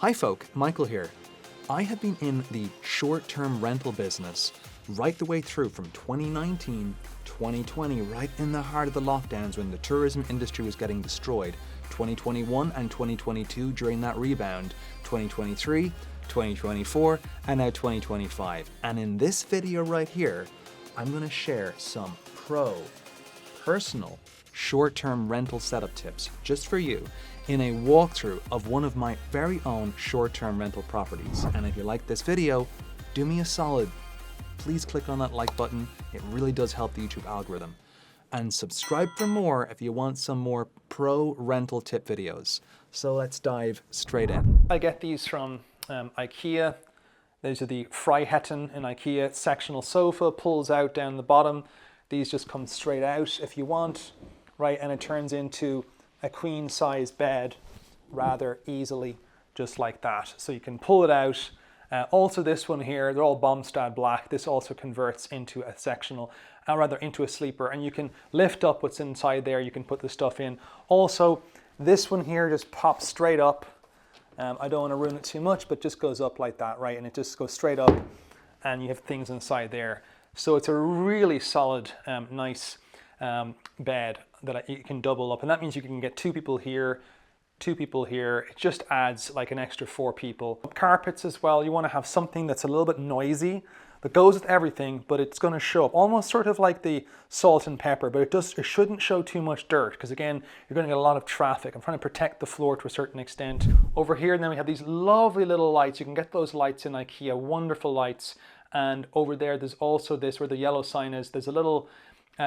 Hi folk, Michael here. I have been in the short-term rental business right the way through from 2019, 2020, right in the heart of the lockdowns when the tourism industry was getting destroyed, 2021 and 2022 during that rebound, 2023, 2024, and now 2025. And in this video right here, I'm going to share some personal short-term rental setup tips just for you in a walkthrough of one of my very own short-term rental properties. And if you like this video, do me a solid. Please click on that like button. It really does help the YouTube algorithm. And subscribe for more if you want some more pro rental tip videos. So let's dive straight in. I get these from IKEA. These are the Freiheiten in IKEA. Sectional sofa pulls out down the bottom. These just come straight out if you want, right? And it turns into a queen size bed rather easily, just like that. So you can pull it out. Also this one here, they're all Bombstad black. This also converts into a sectional, rather into a sleeper, and you can lift up what's inside there. You can put the stuff in. Also, this one here just pops straight up. I don't want to ruin it too much, but just goes up like that, right? And it just goes straight up and you have things inside there. So it's a really solid, nice bed that you can double up. And that means you can get two people here. It just adds like an extra 4 people. Carpets as well. You want to have something that's a little bit noisy that goes with everything, but it's going to show up almost sort of like the salt and pepper, but it shouldn't show too much dirt because again, you're going to get a lot of traffic. I'm trying to protect the floor to a certain extent. Over here, and then we have these lovely little lights. You can get those lights in IKEA, wonderful lights. And over there, there's also this where the yellow sign is. There's a little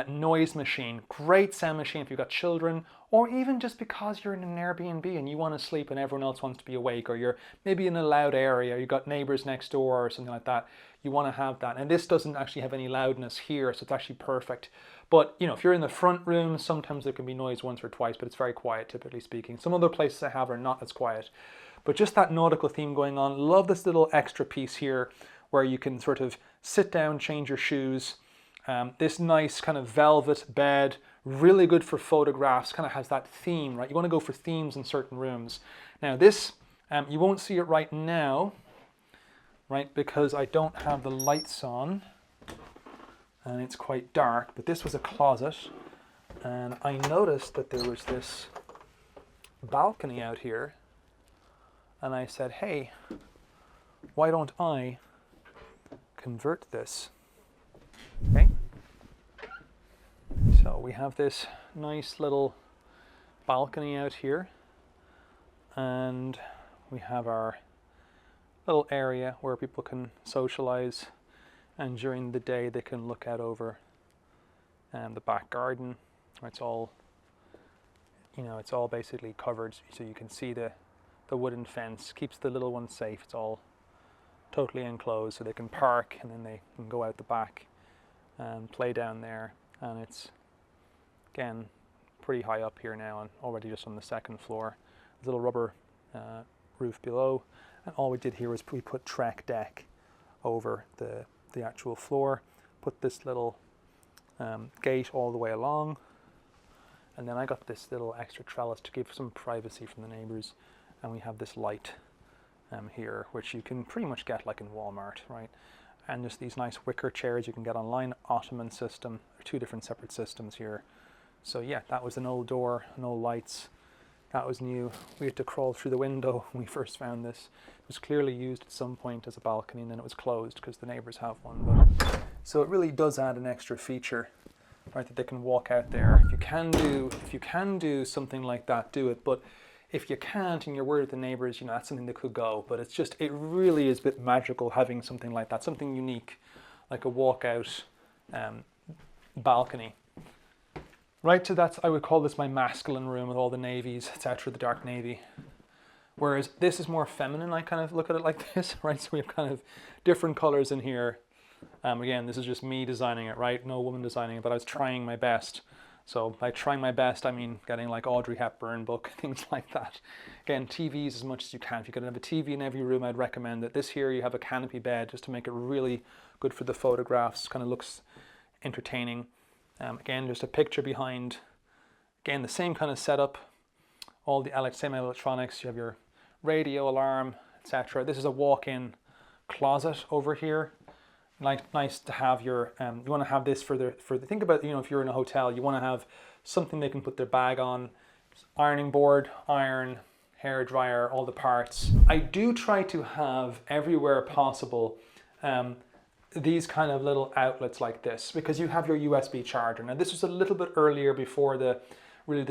noise machine, great sound machine if you've got children, or even just because you're in an Airbnb and you want to sleep and everyone else wants to be awake, or you're maybe in a loud area, you've got neighbors next door or something like that, you want to have that. And this doesn't actually have any loudness here, so it's actually perfect. But you know, if you're in the front room, sometimes there can be noise once or twice, but it's very quiet, typically speaking. Some other places I have are not as quiet. But just that nautical theme going on. Love this little extra piece here where you can sort of sit down, change your shoes. This nice kind of velvet bed, really good for photographs, kind of has that theme, right? You want to go for themes in certain rooms. Now this, you won't see it right now, right? Because I don't have the lights on and it's quite dark, but this was a closet. And I noticed that there was this balcony out here. And I said, hey, why don't I convert this? Okay, so we have this nice little balcony out here, and we have our little area where people can socialize, and during the day they can look out over the back garden. It's all, you know, it's all basically covered, so you can see the wooden fence keeps the little ones safe. It's all totally enclosed, so they can park and then they can go out the back and play down there. And it's again pretty high up here now and already just on the second floor. There's a little rubber roof below, and all we did here was we put Trek deck over the actual floor, put this little gate all the way along, and then I got this little extra trellis to give some privacy from the neighbors. And we have this light here, which you can pretty much get like in Walmart, right? And just these nice wicker chairs you can get online, ottoman system. There are 2 different separate systems here. So yeah, that was an old door, no lights. That was new. We had to crawl through the window when we first found this. It was clearly used at some point as a balcony, and then it was closed because the neighbors have one. But so it really does add an extra feature, right? That they can walk out there. If you can do something like that, do it. But if you can't and you're worried with the neighbors, you know, that's something that could go. But it's just, it really is a bit magical having something like that, something unique, like a walkout balcony. Right, so that's, I would call this my masculine room with all the navies, etc., the dark navy. Whereas this is more feminine, I kind of look at it like this, right? So we have kind of different colors in here. Again, this is just me designing it, right? No woman designing it, but I was trying my best. So by trying my best, I mean getting like Audrey Hepburn book, things like that. Again, TVs as much as you can. If you can have a TV in every room, I'd recommend that. This here, you have a canopy bed just to make it really good for the photographs, kind of looks entertaining. Again, just a picture behind. Again, the same kind of setup. All the same electronics. You have your radio alarm, etc. This is a walk-in closet over here. Nice to have your, you want to have this for the, think about, you know, if you're in a hotel, you want to have something they can put their bag on, ironing board, iron, hair dryer, all the parts. I do try to have everywhere possible these kind of little outlets like this, because you have your USB charger. Now this was a little bit earlier before the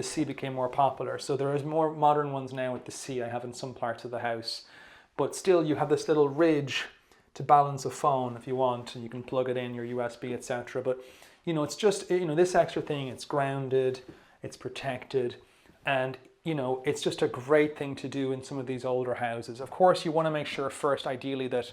C became more popular. So there is more modern ones now with the C I have in some parts of the house, but still you have this little ridge to balance a phone if you want, and you can plug it in your USB, etc. But you know, it's just, you know, this extra thing, it's grounded, it's protected, and you know, it's just a great thing to do in some of these older houses. Of course, you want to make sure first, ideally, that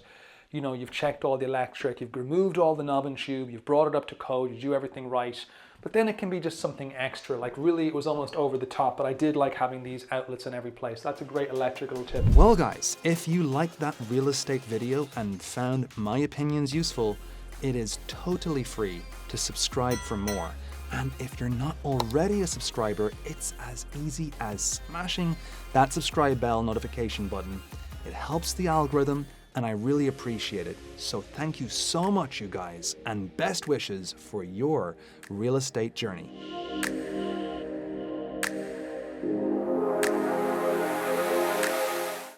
you know, you've checked all the electric, you've removed all the knob and tube, you've brought it up to code, you do everything right. But then it can be just something extra, like really it was almost over the top, but I did like having these outlets in every place. That's a great electrical tip. Well guys, if you liked that real estate video and found my opinions useful, it is totally free to subscribe for more. And if you're not already a subscriber, it's as easy as smashing that subscribe bell notification button. It helps the algorithm, and I really appreciate it. So thank you so much, you guys, and best wishes for your real estate journey.